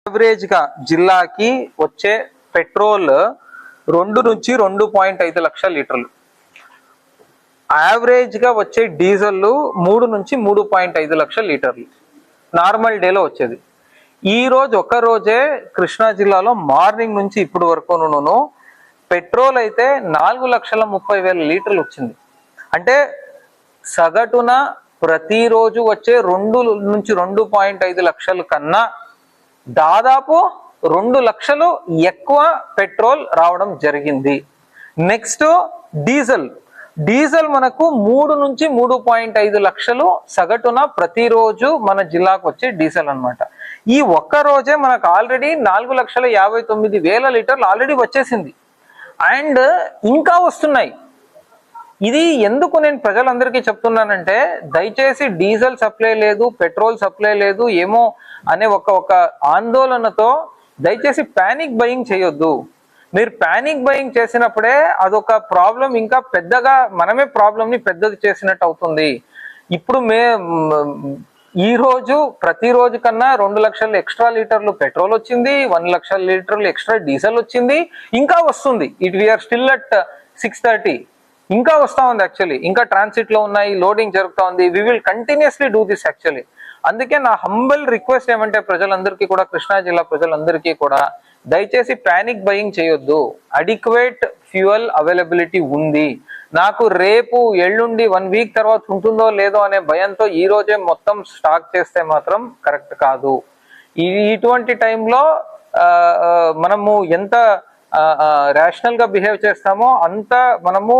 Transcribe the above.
Average గా జిల్లాకి వచ్చే పెట్రోల్ 2 నుంచి 2.5 లక్షల లీటర్లు, యావరేజ్ గా వచ్చే డీజిల్ 3 నుంచి 3.5 లక్షల లీటర్లు నార్మల్ డేలో వచ్చేది. ఈ రోజు ఒక్క రోజే కృష్ణా జిల్లాలో మార్నింగ్ నుంచి ఇప్పుడు వరకు పెట్రోల్ అయితే 4,30,000 లీటర్లు వచ్చింది. అంటే సగటున ప్రతిరోజు వచ్చే 2 నుంచి 2.5 లక్షల కన్నా దాదాపు 2 లక్షలు ఎక్కువ పెట్రోల్ రావడం జరిగింది. నెక్స్ట్ డీజిల్ మనకు 3 నుంచి 3.5 లక్షలు సగటున ప్రతిరోజు మన జిల్లాకు వచ్చే డీజిల్ అన్నమాట. ఈ ఒక్క రోజే మనకు ఆల్రెడీ 4,59,000 లీటర్లు ఆల్రెడీ వచ్చేసింది అండ్ ఇంకా వస్తున్నాయి. ఇది ఎందుకు నేను ప్రజలందరికీ చెప్తున్నానంటే, దయచేసి డీజిల్ సప్లై లేదు, పెట్రోల్ సప్లై లేదు ఏమో అనే ఒక ఆందోళనతో దయచేసి ప్యానిక్ బయింగ్ చేయొద్దు. మీరు ప్యానిక్ బయింగ్ చేసినప్పుడే అదొక ప్రాబ్లం, ఇంకా పెద్దగా మనమే ప్రాబ్లంని పెద్దది చేసినట్టు అవుతుంది. ఇప్పుడు ఈ రోజు ప్రతిరోజు కన్నా 2 లక్షల ఎక్స్ట్రా లీటర్లు పెట్రోల్ వచ్చింది, 1 లక్ష లీటర్లు ఎక్స్ట్రా డీజిల్ వచ్చింది, ఇంకా వస్తుంది. వీఆర్ స్టిల్ అట్ 6:30, ఇంకా వస్తా ఉంది. యాక్చువల్లీ ఇంకా ట్రాన్సిట్ లో ఉన్నాయి, లోడింగ్ జరుగుతా ఉంది. We will continuously do this actually. అందుకే నా హంబల్ రిక్వెస్ట్ ఏమంటే ప్రజలందరికీ కూడా, కృష్ణా జిల్లా ప్రజలందరికీ కూడా, దయచేసి ప్యానిక్ బయింగ్ చేయొద్దు. అడిక్వేట్ ఫ్యూయల్ అవైలబిలిటీ ఉంది. నాకు రేపు ఎల్లుండి 1 వీక్ తర్వాత ఉంటుందో లేదో అనే భయంతో ఈ రోజే మొత్తం స్టాక్ చేస్తే మాత్రం కరెక్ట్ కాదు. ఇటువంటి టైంలో మనము ఎంత రేషనల్ గా బిహేవ్ చేస్తామో అంత మనము